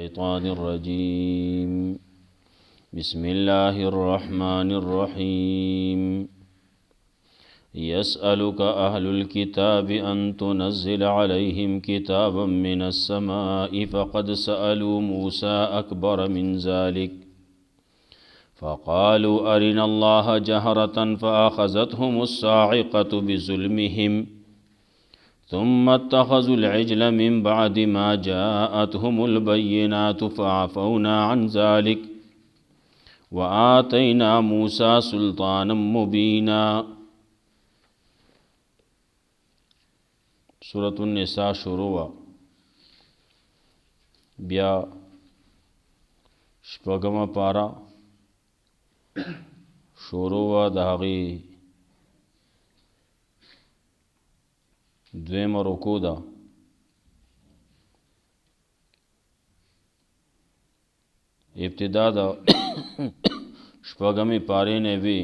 الشيطان الرجيم بسم الله الرحمن الرحيم يسألك أهل الكتاب أن تنزل عليهم كتابا من السماء فقد سألوا موسى أكبر من ذلك فقالوا أرنا الله جهرة فأخذتهم الصاعقة بظلمهم ثم اتخذوا العجل من بعد ما جاءتهم البينات فعفونا عن ذلك وآتينا موسى سلطانا مبينا. سورة النساء شروع بیا شپږمه پارا شروع د هغې دویمه رکوع ده. ابتدا د شپږمې پارې نه وی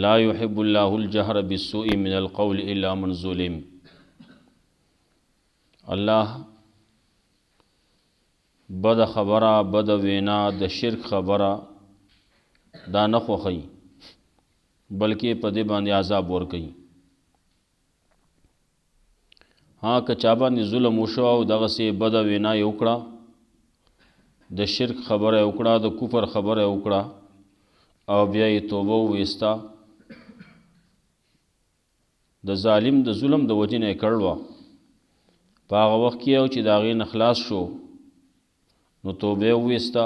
لا يحب الله الجهر بالسوء من القول الا من ظلم. الله بد خبره بد وینا د شرک خبره دا نه خوښي بلکې په دې باندې عذاب ورکوي. ها که چا باندې ظلم وشو او دغسې بده وینا یې وکړه د شرک خبره یې وکړه د کفر خبره یې وکړه او بیا یې توبه وویسته د ظالم د ظلم د وجې نه یې کړل وه په هغه وخت کې یو چې د هغې نه خلاص شو نو توبه یې وویسته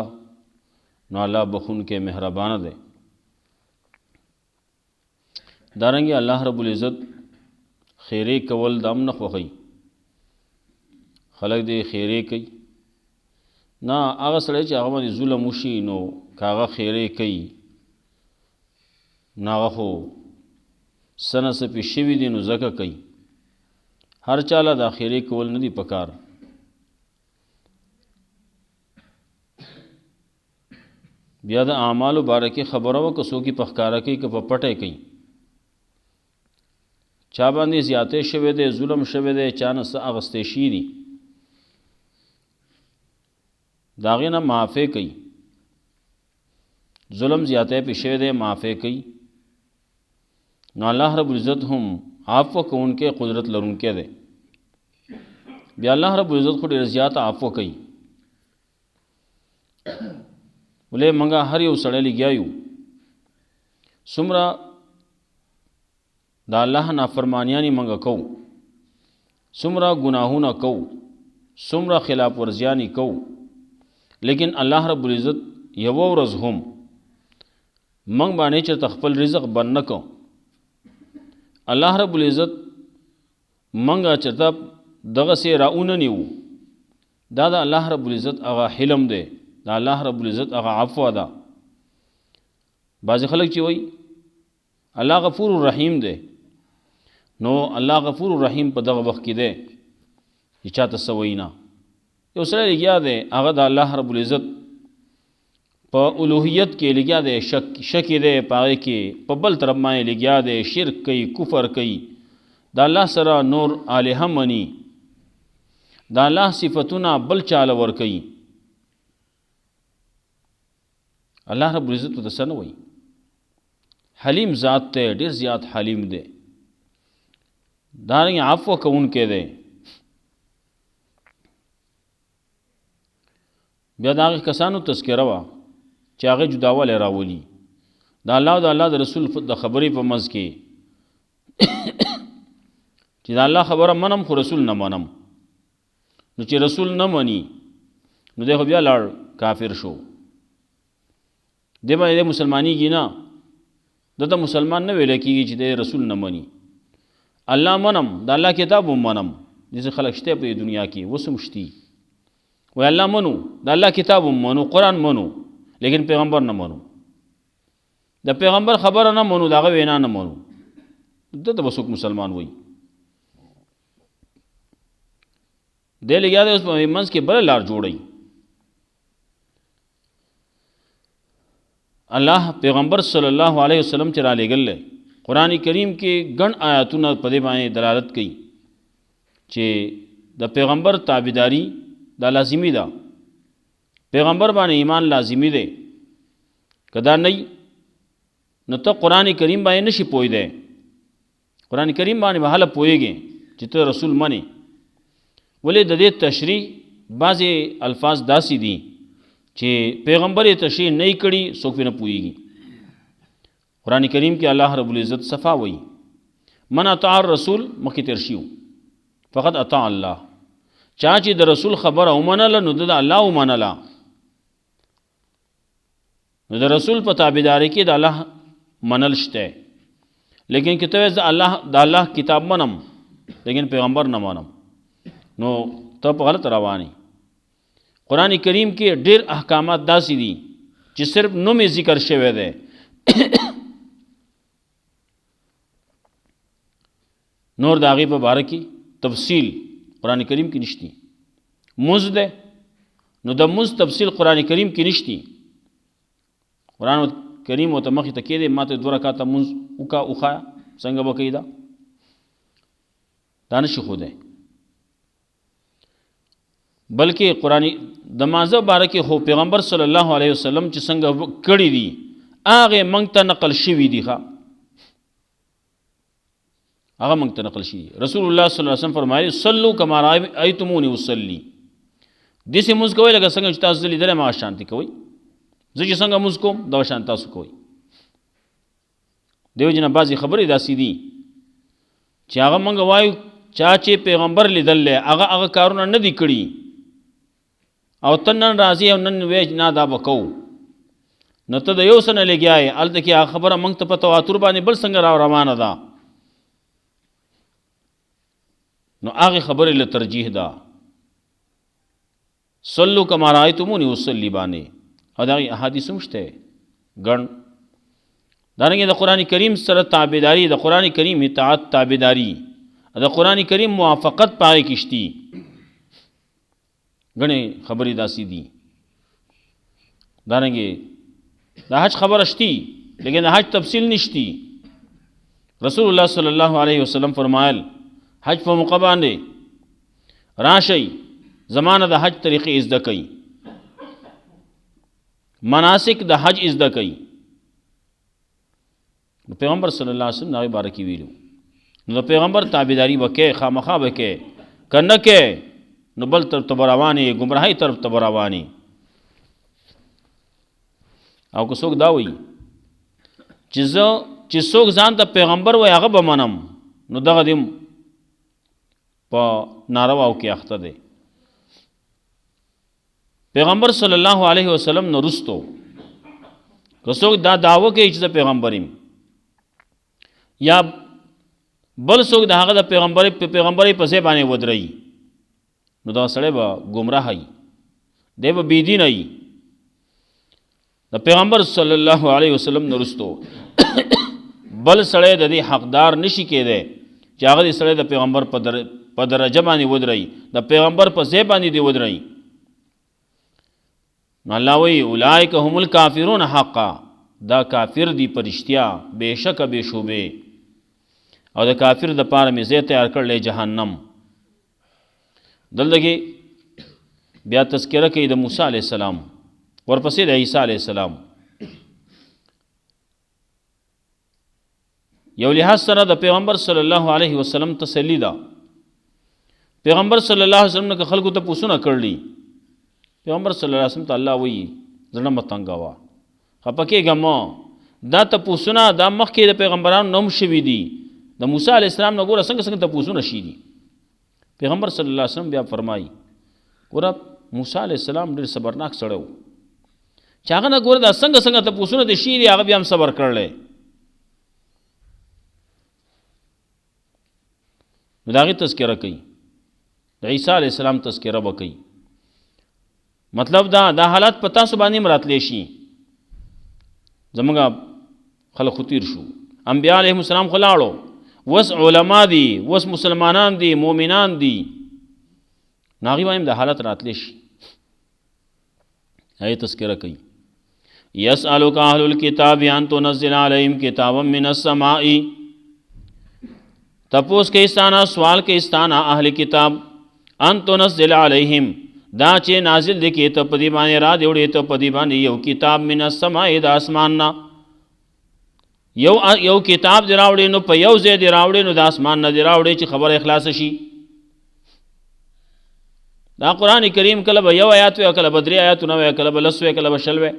نو الله بخونکی مهربانه دی. دارنګې الله رب العزت خیرې کول دا هم نه خوښوي. خلک دې خیرې کوي نه هغه سړی چې هغه باندې ظلم وشي نو که هغه خیرې کوي نو هغه خو څه نه څه پې شوي دي نو ځکه کوي. هر چاله دا خیرې کول نه دي پکار. بیا د اعمالو باره کې خبره وه که څوک یې په ښکاره کوي که په پټه کوي. چا باندې زیاتې شوی دی ظلم شوی دی چا نه څه اخیستی شي دي د هغې نه معافی کوي. ظلم زیاتی پې شوی دی معافی کوي. نو الله رب العزت هم عفو کوونکی قدرت لرونکی دی. بیا الله رب العزت خو ډېر زیات عفو کوي. ولې موږ هر یو سړی لګیا یو څومره د الله نافرمانیانې موږ کوو څومره ګناهونه کوو څومره خلاف ورزیانې کوو لیکن الله رب العزت یوه ورځ هم موږ باندې چېرته خپل رزق بند نه کو. الله رب العزت موږ چېرته دغسې راوننیو دا د الله رب العزت هغه حلم دی دا الله رب العزت هغه عفو ده. بعضې خلک چې وایي الله غفور الرحیم دی نو الله غفور الرحیم په دغه وخت کې دی چې چاته څه وایي نه. یو سړی لګیا دی هغه د الله رب العزت په الوهیت کې لګیا دی شک دی په هغې کې په بل طرف باندې لګیا دی شرک کوي کفر کوي د الله سره نور الهه مني د الله صفتونه بل چاله ورکوي. الله رب العزت ته څه نه وایي. حلیم ذات دی ډېر زیات حلیم دی. دارنګې عفو کوونکی دی. بیا د هغې کسانو تذکره وه چې هغې جداوالی راولي د الله او د الله د رسول د خبرې په منځ کې چې د الله خبره منم خو رسول نه منم. نو چې رسول نه مني نو دی خو بیا لاړ کافر شو. دی باندې دی مسلمانېږي نه دته مسلمان نه ویلی کېږي چې دی رسول نه مني. الله منم د الله کتاب هم منم داسې خلک شته په دنیا کې اوس هم شتي وایي الله منو د الله کتاب هم منو قرآن منو لیکن پیغمبر نه منو. د پیغمبر خبره نه منو د هغه وینا نه منو دته به څوک مسلمان وایي. دی لګیا دی اوس په منځ کې بله لار جوړوي. الله پیغمبر صلی الله علیه وسلم چې را لېږلی قرآن کریم کې ګڼ آیاتونه په دې باندې دلالت کوي چې د پیغمبر تابعداري دا لازمی ده، پیغمبر باندې ایمان لازمی دی. کدا نه نو ته قرآن کریم باندې نشي پوی دی. قرآن کریم باندې به هله پوهېږي چې ته رسول منې. ولې د دې تشریح بعضې الفاظ داسې دي چې پیغمبر یې تشریح نه کړي څوک پرې نه پوهېږي. قرآن کریم کې الله رب العزت صفا وایي من اطاع الرسول مخکې تېر شي فقط اطاع الله. چا چې د رسول خبره ومنله نو د الله ومنله. نو د رسول په تابعداري کې د الله منل شته. لیکن که ته د الله کتاب منم لیکن پیغمبر نه منم نو ته په غلط رواني. قرآن کریم کې ډېر احکامات داسې دي چې صرف نوم یې ذکر شوی دی. نور د هغې په باره کې تفصیل قرآن کریم کې نشتی. مز ده نو د مز تفصیل قرآن کریم کې نشتی. قرآن کریم ورته مخې ته کېدی ما ته 2 رکعاته مونځ وخایه څنګه به کوي دا نشي ښودی. بلکې قرآن د مازه باره کې خو پیغمبر صلی الله علیه وسلم چې څنګه کړي دي هغې موږ ته نقل شوي دي. هغه موږ ته نقل شوي. رسول الله صلی الله علیه وسلم فرمایي صلو کما رأیتمونی اصلي. داسې مونځ کوئ لکه څنګه چې تاسو زه لیدلی ما شانتې کوئ. زه چې څنګه مونځ کوم دغه شان تاسو کوئ. دیو جنه بعضې خبرې داسې دي چې هغه موږ وایو چا چې پیغمبر لیدلی هغه کارونه نه دي کړي او ته نن راځي او نن وایې نه دا به کوو نو ته د یو څه نه لګیا یې. هلته کې هغه خبره موږ ته په تواتر باندې بل څنګه روانه ده نو هغې خبرې له ترجیح ده. صلو کما رأیتمونی اصلي باندې او د هغې احادیث هم شته ګڼ. دارنګه د قرآن کریم سره تابعداري، د قرآن کریم اطاعت تابعداري، د قرآن کریم موافقت پای کشتي غني خبرې داسې دي. دارنګه د حج خبر شتي لیکن د حج تفصیل نشتی. رسول الله صلی الله علیه وسلم فرمایل حج په موقع باندې راشي زمانه د حج طریقې زده کوي، مناسک د حج زده کوي. نو پیغمبر صلی الله علیه وسلم هغې باره کې ویلو نو د پیغمبر تابعداري به کوې، خامخا به کوې، که نه کوې نو بل طرف ته به روانې، ګمراهۍ طرف ته به روانې. او که څوک دا وایي چې څوک ځان ته پیغمبر وایي هغه به منم نو دغه دې په نارواو کې اخته دی. پیغمبر صلی الله علیه وسلم نه وروستو که څوک دا دعوه کوي چې زه پیغمبر یم یا بل څوک د هغه د پیغمبرۍ په ځای باندې ودروي نو دا سړی به ګمراه وي، دی به بېدینه وي. د پیغمبر صلی الله علیه وسلم نه وروستو بل سړی د دې حقدار نشي کېدی چې هغه دې سړی د پیغمبر په درجه باندې ودروي، د پیغمبر په ځای باندې دې ودروي. نو الله وی اولئک هم الکافرون حقا، دا کافر دی پرشتیا بېشکه بې شوبې او د کافر د پاره مې ځای تیار کړلی جهنم. دلته کې بیا تذکره کوي د موسی علیه السلام، ورپسې د عیسی علیه السلام. یو لحاظ سره د پیغمبر صلی الله علیه وسلم تسلی ده. پیغمبر صلی الله علیه وسلم نه که خلکو ته پوښتنه کړلي پیغمبر صلی الله علیه وسلم ته الله وایي زړه مه تنګوه، خفه کېږه مه. دا تپوسونه دا مخکې د پیغمبرانو نه هم شوي دي. د موسی علیه السلام نه ګوره څنګه تپوسونه شي دي. پیغمبر صلی الله علیه وسلم بیا فرمایي ګوره موسی علیه السلام ډېر صبرناک سړی و چې هغه نه ګوره دا څنګه تپوسونه د شي دي هغه بیا هم صبر کړلی. نو د هغې تذکره کوي، د عیسی علیه السلام تذکره به کوي. مطلب دا حالات په تاسو باندې هم راتلی شي. زمونږ خلک خو تیر شو، انبیا علیهم السلام خو لاړو، وس علما دي، وس مسلمانان دي، مؤمنان دي، نو هغې باندې هم د حالت راتلی شي. هغې تذکره کوي یسألک اهل الکتاب ان تنزل علیهم کتابا من السماء، تپوس کے استانا سوال کے استانا اہل کتاب ان تنزل علیہم دا چې نازل دی کې ته په دې باندې را دی وړې ته په دې باندې یو کتاب من السماء د اسمان نه یو کتاب دی راوړې نو په یو ځای دی راوړې نو د اسمان نه دی راوړې چې خبر اخلاص شي دا قرآن کریم کله به یو آیات وي کله به 3 آیاتونه وي کله به 10 وي کله به 20 وي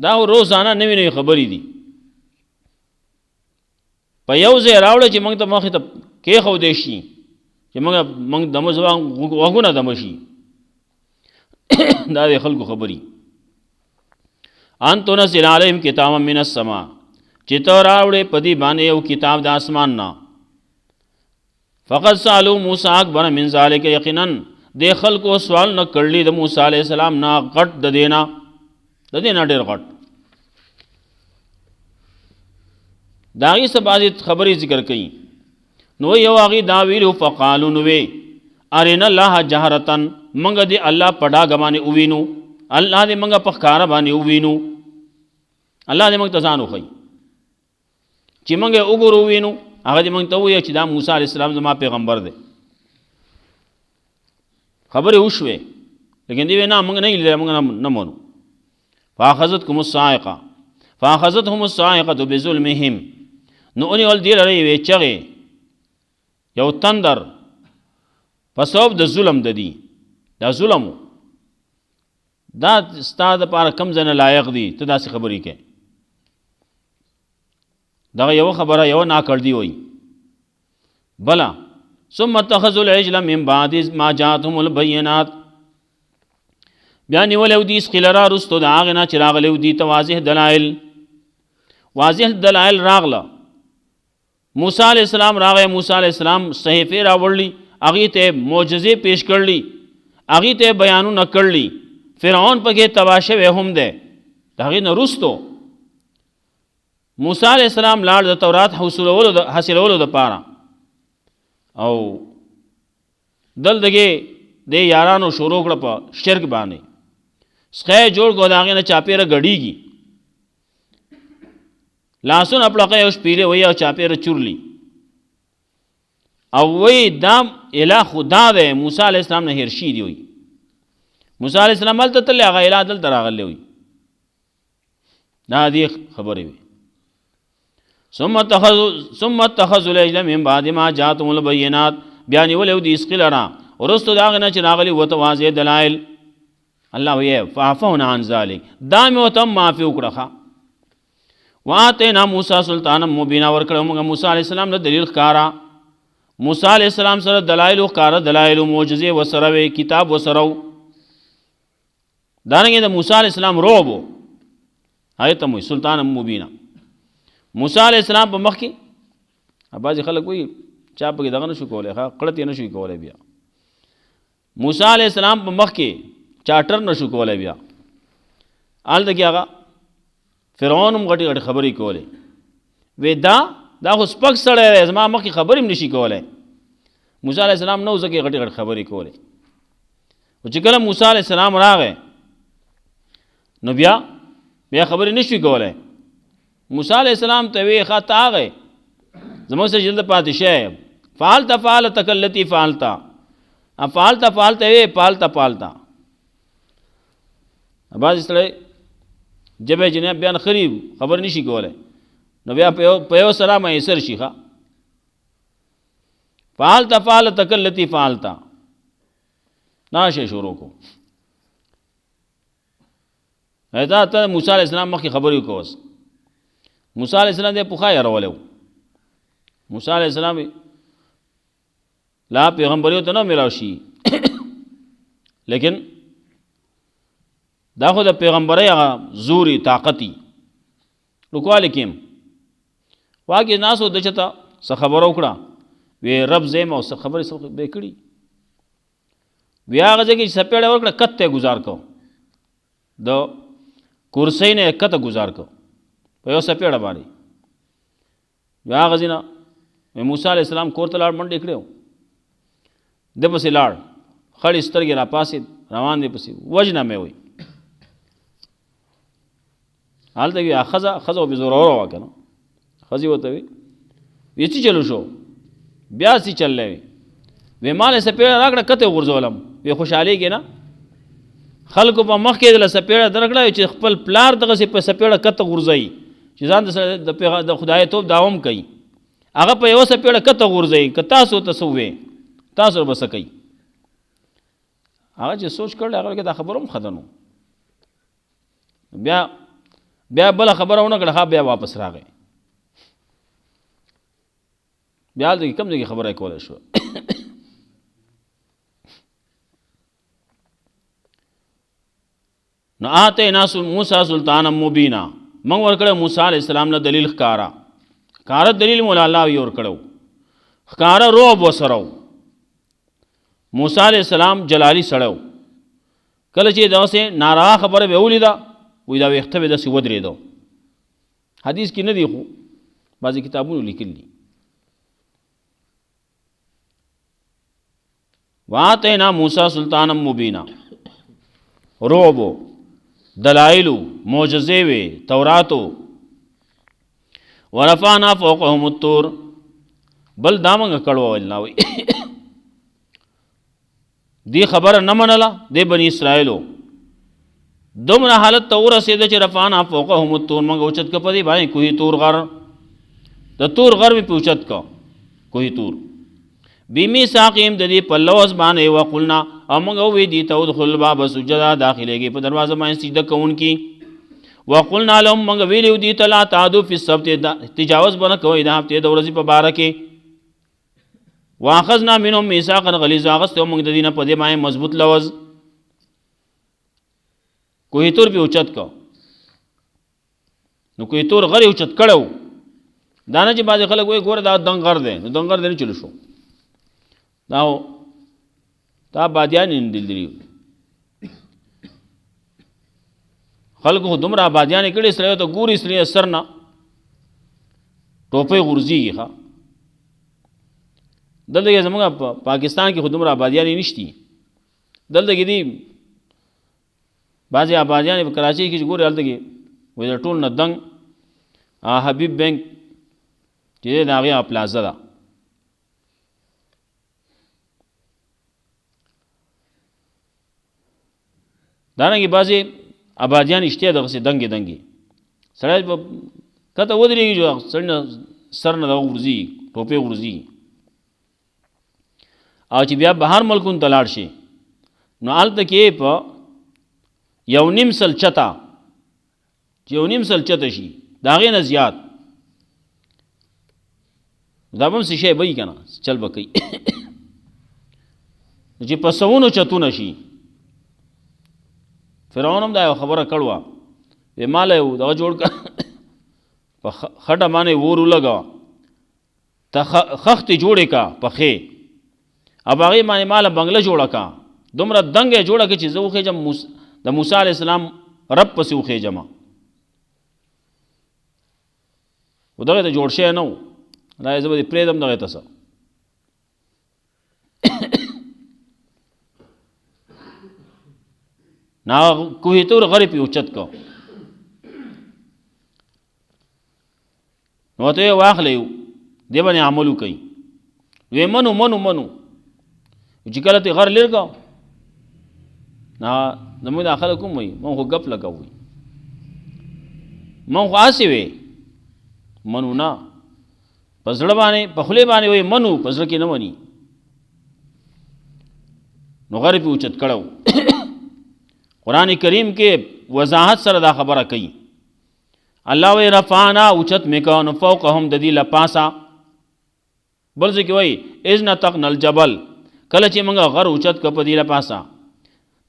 دا روزانه نوې نوې خبرې دي په یو ځای راوړې چې موږ ته مخې ته کېښودی شي چې موږ دمه زبان غوږونه دمه شي دا د خلکو خبرې ان تنزل علیهم کتابا من السماء چې ته راوړې په دې باندې یو کتاب د اسمان نه فقط سالو موسی اکبر من ذلک یقینا د خلکو سوال نه کړلی د موسی علیه السلام نه غټ د دینا ډېر غټ دا غي څه بعضې خبرې ذکر کوي نو یو هغې دا ویلو فقالو نو وی ارنا الله جهرتن منګه دې الله په ډاګه باندې ووینو الله دې منګه په ښکاره باندې ووینو الله دې موږ ته ځان وښیي چې موږ یې وګورو ووینو هغه دې موږ ته ووایي چې دا موسی علیه السلام زما پیغمبر دی خبرې وشوې لیکن دې وی نه موږ نه لیدلی موږ نه منو فاخذتهم الصاعقة بظلمهم نو ونیول دې لره یوې چغې یو تندر په سبب د ظلم د دي دا ظلم دا ستا دپاره کم ځای نه لایق دي ته داسې خبرې کوې دغه یوه خبره یوه ناکړدي وایي بله ثم اتخذوا العجل من بعد ما جاءتهم البینات بیا نیولی و دي سقیلره رستو د هغې نه چې راغلی و دي ته واضح دلایل راغله موسی علیہ السلام راغی موسی علیہ السلام صحیفې راوړلي هغې ته معجزې پیش کړلي هغې ته بیانونه کړلي فرعون پکې تباه شوی هم دی د هغې نه وروستو موسی علیہ السلام لاړ د تورات حاصلولو دپاره او دلته د یارانو شروع کړه په شرک باندې سخی جوړ کړو د هغې نه چاپېره ګډېږي لاسونه پړقی او شپیلې وایي او چاپېره چورلي او وایي دا اله خدا دی موسی علیه السلام نه هېر شي دي وایي موسی علیه السلام هلته تللی هغه اله دلته راغلی وایي دا دې خبرې وي ثم اتخذوا العجل من بعد ما جاءتهم البینات بیا نیولی و دي اسقیلره وروستو د هغې نه چې راغلي ورته واضح دلایل الله وایي فعفونا عن ذلک دا مې ورته هم معافي وکړه واتینا موسی سلطانا مبینا ورکړو موږ موسی علیه السلام له دلیل ښکاره موسی علیه السلام سره دلایل ښکاره دلایل معجزې ورسره وې کتاب ورسره و دارنګې د موسی علیه السلام رعب و هغې ته وایي سلطانا مبینا موسی علیه السلام په مخ کې بعضې خلک وایي چا پکې دغه نه شو کولی قړت یې نه شوي کولی بیا موسی علیه السلام په مخ کې چاټر نه شو کولی بیا هلته کې هغه فرعون هم غټې غټې خبرې کولې وی دا خو سپک سړی دی زما مخکې خبرې هم نشي کولی موسی علیه السلام نه و ځکه یې غټې غټې خبرې کولې خو چې کله موسی علیه السلام راغی نو بیا خبرې نشوي کولی موسی علیه السلام ته وی ښه ته هغی زموږ سره چې دلته پاتې شی فعلت کالتي فعلت وی پالته بعضې سړی جبه جناب بیان خریب خبر نشي کولی نو بیا په یو سره میسر شي ښه فعلت کالتي فعلت دا شی شروع کو دا ته موسی علیه السلام مخکې خبرې وکړه موسی علیه السلام دی پخوا یارولی و موسی علیه السلام لا پیغمبریو ته نه میلاو شي لیکن دا خو د پیغمبرۍ هغه زوري طاقتي لوکوالی کیم واګې ناسو د چته څه خبره وکړه وی رب زیم او څه خبرې څه به کړي وی هغه ځای کې سپېړه ورکړه کته گزار کو د کرسۍ نه کته گزار کو په یو سپېړه باندې وی هغه ځای نه موسی علیه السلام کور ته لاړ منډې کړې د پسې لاړ خړې سترګې را پاسې روان دی پسې وجنه مې وی هلته وي ښځه به زوروره وه که نه ښځې ورته وي څه چلو شو بیا څه چللی وي وی مال سپیړه راکړه کته غورځولم وی خوشحالېږي نه خلکو په مخ کې دله سپیړه درکړه چې خپل پلار دغسې په سپیړه کته غورځوي چې ځان د خدای توب داوم کوي هغه په یوه سپیړه کته غورځوي که تاسو ته څه ووې تاسو به څه کوي هغه چې سوچ کړل هغه کې دا خبره هم ښه نو بیا بله خبره ونه کړه بیا واپس راغی بیا هلته کم ځای کې خبره یې کولی شوه نو آتینا موسی سلطانا مبینا موږ ورکړی موسی علیه السلام له دلیل ښکاره دلیل مولا الله یې ورکړی ښکاره رعب ورسره موسی علیه السلام جلالي سړی کله چې دغسې ناروا خبره به یې ولیده وایي دا ویښته به داسې ودرېده حدیث کې نه دی خو بعضې کتابونو لیکل دي وآتینا موسی سلطانا مبینا رعب دلائلو معجزې وې توراتو ورفعنا فوقهم الطور بل دا موږ کړو الله وایي دی خبره نه منله دی بني اسرائیلو دومره حالت ته ورسېده چې رفعنا فوقهم الطور موږ اوچت که په دې باندې کوهي تور غر د تور غر مې پې اوچت که کوهي تور بمیثاقهم د دې په لوز باندې وقلنا او موږ ووی دي ته ادخل الباب سجدا داخلېږي په دروازه باندې سجده کوونکي وقلنا لهم موږ ویلي دي ته لا تعدوا فی السبت تجاوز به نه کوئ د هفتې د ورځې په باره کې واخذنا منهم میثاقا غلیظا اخذتو موږ د دې نه په دې باندې مضبوط لوز کوهي تور پې اوچت که نو کوهي تور غر یې اوچت کړی و دا نه چې بعضې خلک وایي ګوره دا دنګ غر دی نو دنګ غر دی نه چلو شو دا آبادیان یې دلدلي خلکو خو دومره آبادیانې کړي سړی ته ګوري سړي سر نه ټوپۍ غورځېږي ښه دلته کې زموږ په پاکستان کې خو دومره آبادیانې نشتي دلته کې دي بعضې آبادیانې په کراچۍ کې چې ګوري هلته کې وایي د ټول نه دنګ حبیب بینک چې دی د هغې پلازه ده دارنګې بعضې آبادیان اشتیا دغسې دنګې دنګې سړی به کته ودرېږي چې سړي نه سر نه دغه غورځي ټوپې غورځي او چې بیا بهر ملکونو ته لاړ شي نو هلته کې په یو نیم سل چته چې یو نیم سل چته شي د هغې نه زیات دا به هم څه شی به وي که نه چل به کوي چې په سوونو چتونه شي فرعون هم دا یو خبره کړوه وی ماله یو دغه جوړ کړه په خټه باندې اور ولګوه ته خښتې جوړې کا پخې او هغې باندې ماله بنګله جوړه کا دومره دنګ یې جوړه کړه چې زه وخېږم د موسی علیه السلام رب پسې وخېږم و دغې ته جوړ شوی نه و دا یې زه به دې پرېږدم دغې ته څه نا کوهي تور غرې پې اوچت که نو ورته یې واخلی دې باندې عمل وکوي وی منو چې کله ته غر لیر که نا زموږ دا خلک هم وایي من خو ګپ لګوئ من خو هسې وی منو نه په زړه باندې په خولې باندې وایي منو په زړه کې نه مني نو غرې پې اوچت کړی و قرآن کریم کې وضاحت سره دا خبره کوي الله وی رفعنا اوچت مې که نو فوقهم د دې له پاسه بل ځای کې وایي اذ نطقنا الجبل کله چې موږ غر اوچت که په دې له پاسه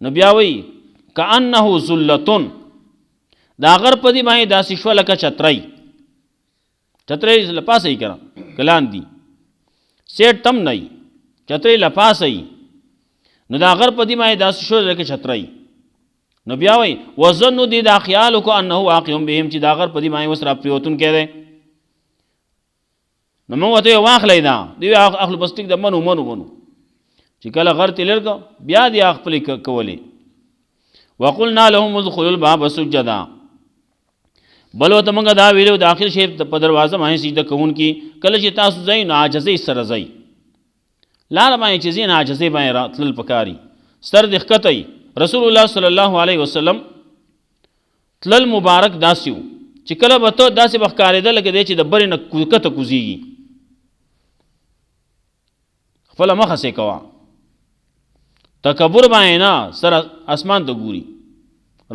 نو بیا وایي کانه ذلتون دا غر په دې باندې داسې شوه لکه چترۍ له پاسه یې که نه که لاندې سیټ تم نه وي چترۍ له پاسه یي نو دا غر په دې باندې داسې شوه لکه چترۍ نو بیا وایي وظنو دې دا خیال وکړو انه واقع بهم چې دا غر په دې باندې اوس را پرېوتونکی دی نو موږ ورته یې واخلی دا دوی اخلو پسټیک د منو چې کله غر ته لېر که بیا دې هغه خپلې کولې وقلنا لهم ادخلوا الباب سجدا بل ورته موږ دا ویلو داخل شئ په دروازه باندې سجده کوونکي کله چې تاسو ځئ نو عاجزۍ سره ځئ لار باندې چې زین عاجزې باندې راتلل پکاري سر د ښکته رسول الله صلی الله علیه وسلم تلل مبارک داسیو چې کله به ته داسې به ښکارېده لکه دی چې د برې نه کته کوزیږي خپله مخه سې کوه تکبر باندې نه سر اسمان ته ګوري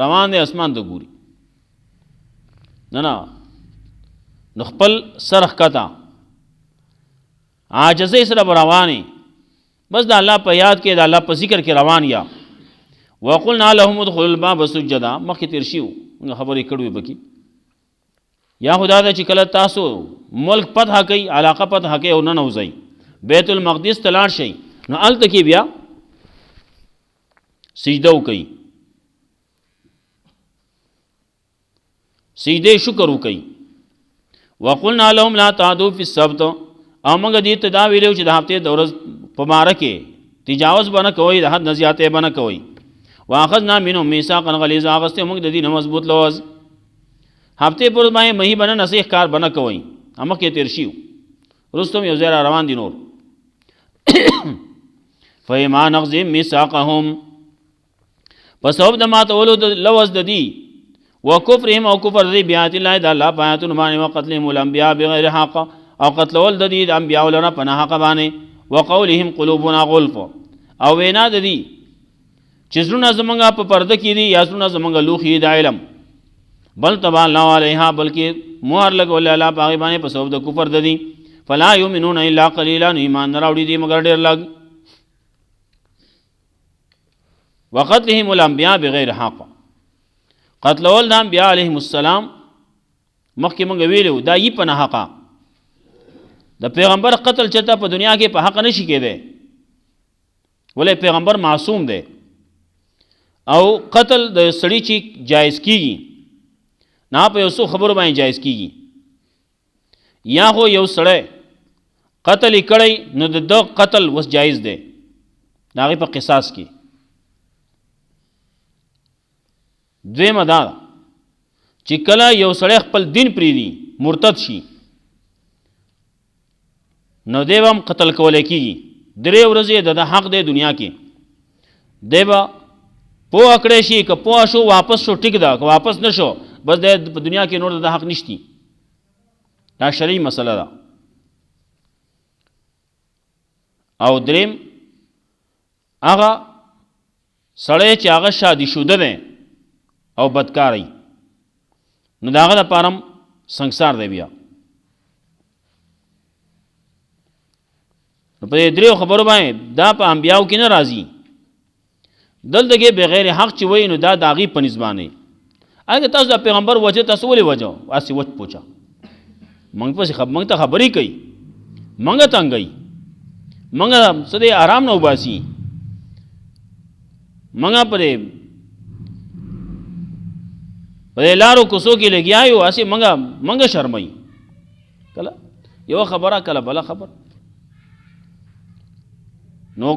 روان دی اسمان ته ګوري نه نو خپل سر ښکته عاجزۍ سره به روانې بس د الله په یاد کې د الله په ذکر کې روان یا وقلنا لهم ادخلوا الباب سجدا مخکې تېر شي موږ خبرې کړې پکې یا خدا ده چې کله تاسو ملک فتح کوي علاقه فتح کوي او ننوځئ بیت المقدس ته لاړ شئ نو هلته کې بیا سجده وکئ سجده شکر وکئ وقلنا لهم لا تعدوا في السبت او موږ دې ته دا ویلو چې د هفتې د ورځ په باره کې تجاوز به نه کوئ د حد نه زیاتې به نه کوئ واخذنا منهم میثاقا غلیظا اخذتے موږ د دې نه مضبوط لوز هفتې پر باندې مهی به نه نصیح کار به نه کوئ مخکې تېر شي وروسته یو ځای را روان دي نور فبما نقضهم میثاقهم په سبب د ماتولو د لوز د دې وکفرهم او کفر د دې بآیات الله د الله په آیاتونو باندې وقتلهم الانبیاء بغیر حق او قتلول د دې د انبیاء لره په نه حق باندې وقولهم قلوبنا غلف او وینا د دې چې زړونه زمونږ په پرده کې دي یا زړونه زمونږ لوښي د علم بل طبع الله علیها بلکې مهر لګول الله په هغې باندې په سبب د کفر د دي فلا یؤمنون الا قلیلا نو ایمان نه راوړي دي مګر ډېر لږ وقتلهم الانبیاء بغیر حق قتلول د انبیاء علیهم السلام مخکې موږ ویلو دا یي په نه حقه د پیغمبر قتل چېرته په دنیا کې په حق نشي کېدی ولې پیغمبر معصوم دی او قتل د سړي چې جایز کیږي نه په یو څو خبرو باندې جایز کیږي یا خو یو سړی قتل یې کړی نو د ده قتل وس جایز دی د هغې په قصاص کې دویمه دا چې کله یو سړی خپل دین پرېږدي مرتد شي نو دی به هم قتل کولی کېږي 3 ورځې د حق دی دنیا کې دی به پوه کړی شي که پوه شو واپس شو ټیک ده که واپس نه شو بس دی په دنیا کې نور د حق نشتی دا شرعي مسله ده او دریم هغه سړی چې هغه شادي شوده دی او بدکاری نو د هغه دپاره هم سنګسار دی بیا نو په دې 3 خبرو باندې دا په انبیاو کې نه راځي دلته کې بغیر حق چې وایي نو دا د هغې په نسبت باندې اگه تاسو د پیغمبر وجه تاسو ولې وجه هسې وچ پوچه موږ ته خبرې کوي موږ تنګوي موږ څه دی آرام نه وباسي موږ په دې لارو کوڅو کې لګیا یو هسې موږ شرموي کله یوه خبره کله بله خبر نو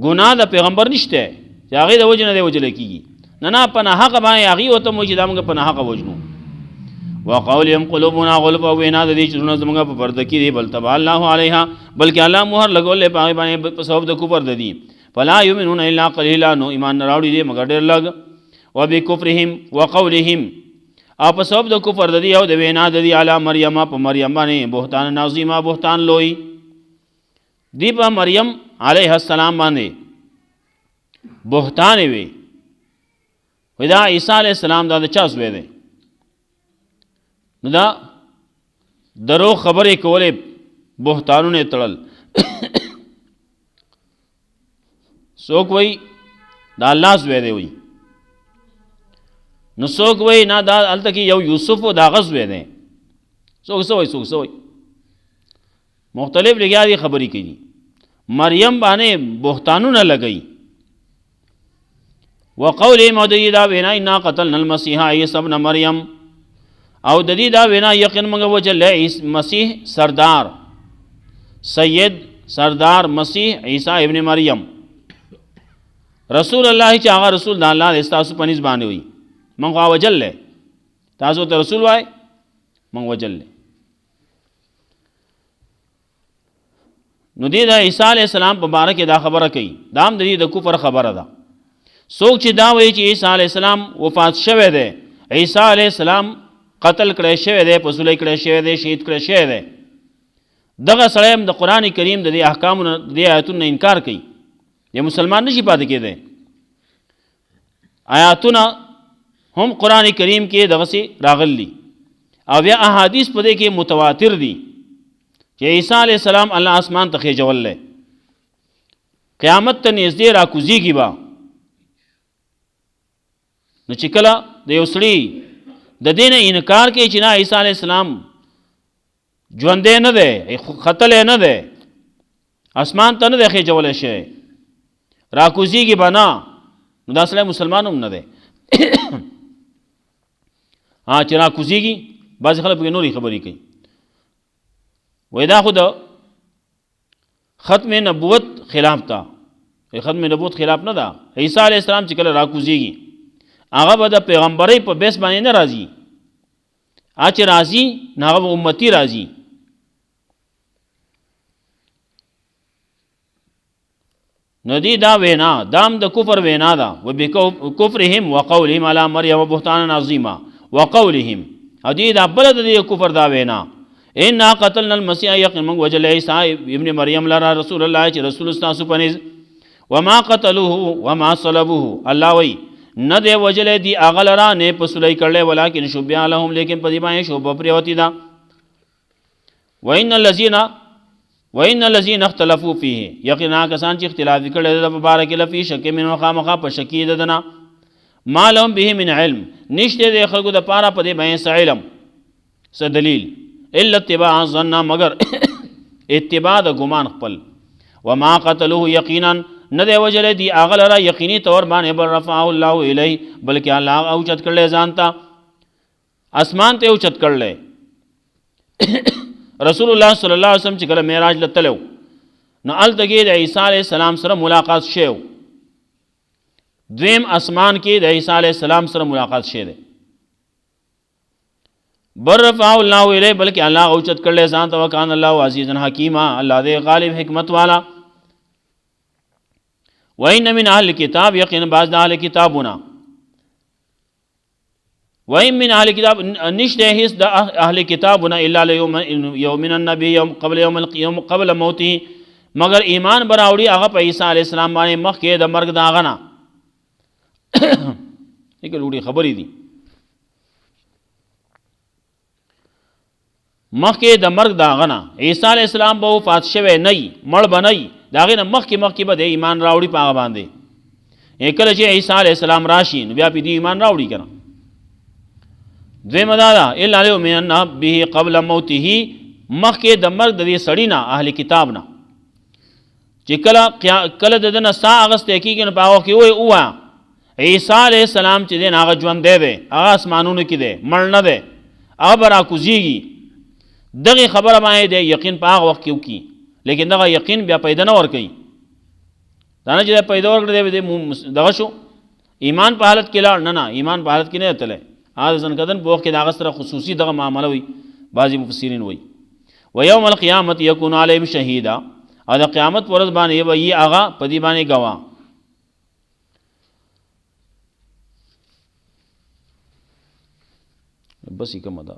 ګناه د پیغمبر نشته چې هغې د وجې نه دی وجلی کېږي نه په ناحقه باندې هغې ورته موږ چې دا موږ په ناحقه وژنو وقولهم قلوبنا غلف او وینا د دې چې زړونه زموږ په پرده کې دي بل طبع الله علیها بلکې الله مهر لګولی په هغې باندې په سبب د کفر د دي فلا یؤمنون الا قلیلا نو ایمان نه راوړي دي مګر ډېر لږ وبکفرهم وقولهم او په سبب د کفر د دي او د وینا د دي علی مریم په مریم باندې بهتان نازیمه بهتان لوی دی په مریم علیه السلام باندې بهتان وي وی دا عیسی علیه السلام دا د چا زوی دی نو دا درو خبرې کولې بهتانونه تړل څوک وی دا الله زوی دی وی نو څوک وی نه دا هلته کې یو یوسف و دا هغه زوی دی څوک څه وی مختلف لګیا دي خبرې کوي مریم باندې بهتانونه لګئی وقولهم او د دې دا وینا انا قتلنا المسیح عیسی ابن مریم او د دې دا وینا یقین موږ وجل مسیح سردار سید سردار مسیح عیسی ابن مریم رسول الله چې هغه رسول د الله د تاسو په نسبت باندې وي موږ وجل تاسو ته رسول وای موږ وجل نو دې د عیسی علیه السلام په باره کې دا خبره کوي، دا هم د دې د کفر خبره ده. څوک چې دا وایي چې عیسی علیه السلام وفات شوی دی، عیسی علیه السلام قتل کړی شوی دی، په سولی کړی شوی دی، شهید کړی شوی دی، دغه سړی هم د قرآن کریم د دې احکامو نه د دې آیاتونو نه انکار کوي، یا مسلمان نشي پاتې کېدی. آیاتونه هم قرآن کریم کې دغسې راغلي او بیا احادیث په دې کې متواتر دي چې عیسی علیه السلام الله اسمان ته خېجولی، قیامت ته نږدې راکوزېږي به. نو چې کله د یو سړي د دې نه انکار کوي چې نه عیسی علیه السلام ژوندی نه دی، ختلی نه دی، اسمان ته نه دی خېجولی شوی، راکوزېږي به نه، نو دا سړی مسلمان هم نه دی. چې راکوزېږي بعضې خلک پکې نورې خبرې کوي، وایي دا خو د ختم نبوت خلاف ده. ختم نبوت خلاف نه ده. عیسی علیه السلام چې کله راکوزېږي هغه به د پیغمبرۍ په بیس باندې نه راځي، هغه چې راځي نو هغه به امتي راځي. نو دی دا وینا دام د کفر وینا ده. وبکفرهم وقولهم علی مریم بهتانا عظیما وقولهم، او دی دا بل د دې کفر دا وینا انا قتلنا المسیح یقینا موږ وجل عیسی ابن مریم لرا رسول الله چې رسول ستاسو په نس وما قتلوه وما صلبوه، الله وی نه دی وجل دی هغه لرا نه په سلی کړلی ولکن شبه لهم، لیکن په دې باندې شوبه پرېوتې ده. وان الذین اختلفوا فیه، یقینا کسان چې اختلاف کړی د په باره کې لفی شک منه خامخا په شکی د دنه ما لهم به من علم، نشته د خلکو د پاره په دې باندې څه علم څه دلیل الا اتباع الظن، مگر اتباع د ګمان خپل. وما قتلوه یقینا نه دی وجلی دی هغه لره یقیني طور باندې بل رفعه الله الیه، بلکې الله اوچت کړلی ځان ته، اسمان ته اوچت کړلی. رسول الله صلی الله علیه وسلم چې کله معراج له تلو نو هلته کې د عیسی علیه السلام سره ملاقات شوی، دویم اسمان کې د عیسی علیه السلام سره ملاقات شوی دی. بل رفعه الله الیه، بلکې الله اوچت کړلی ځان ته، وکان الله عزیزا حکیما، الله دې غالب حکمت والا. وَإِنَّ مِنْ أَهْلِ الْكِتَابِ، یقینا بعض د اهل کتابونه، وَإِنَّ مِنْ أَهْلِ الْكِتَابِ نشته هیڅ د اهل کتابونه الا ليؤمن النبي قبل موته، مگر ایمان براوړي هغه په عیسی علیه السلام باندې مخکې د مرګ د هغه نه. دغه لوړې خبرې دي، مخکې د مرګ د هغه نه عیسی علیه السلام به وفات شوی نه وي، مړ به نه وي، د هغې نه مخکې به د ایمان راوړي په هغه باندې. کله چې عیسی علیه السلام راشي نو بیا پې دې ایمان راوړي که نه. دویمه دا ده الا لیؤمنن به قبل موته، مخکې د مرګ د دې سړي نه اهل کتاب نه چې کله د ده نه ساه اخیستی کېږي نو په هغه کې ووایه عیسی علیه السلام چې دی هغه ژوندی دی، هغه اسمانونو کې دی، مړ نه دی، هغه به راکوزېږي. دغې خبره باندې دی یقین په هغه وخت کې وکړي، لیکن دغه یقین بیا پیدا نه ورکوي. دا نه چې دی پیدا ورکړی دی دغه شو ایمان په حالت کې لاړ، نه ایمان په حالت کې نه تللی، هغه د ځنکدن په وخت کې د هغه سره خصوصي دغه معامله وي. بعضې مفسرین وایي ویوم القیامت یکون علیهم شهیدا، او د قیامت په ورځ باندې به یي هغه په دې باندې ګواه. بس یې کومه ده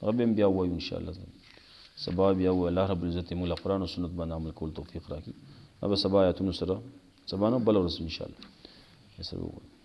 هغه به هم بیا ووایو انشاءالله، سبا بیا ووایو. الله رب العزت موږ له قرآن او سنت باندې عمل کول توفیق راکړي. به سبا آیاتونو سره سبا نه بله ورځ انشاءالله سره ووایو.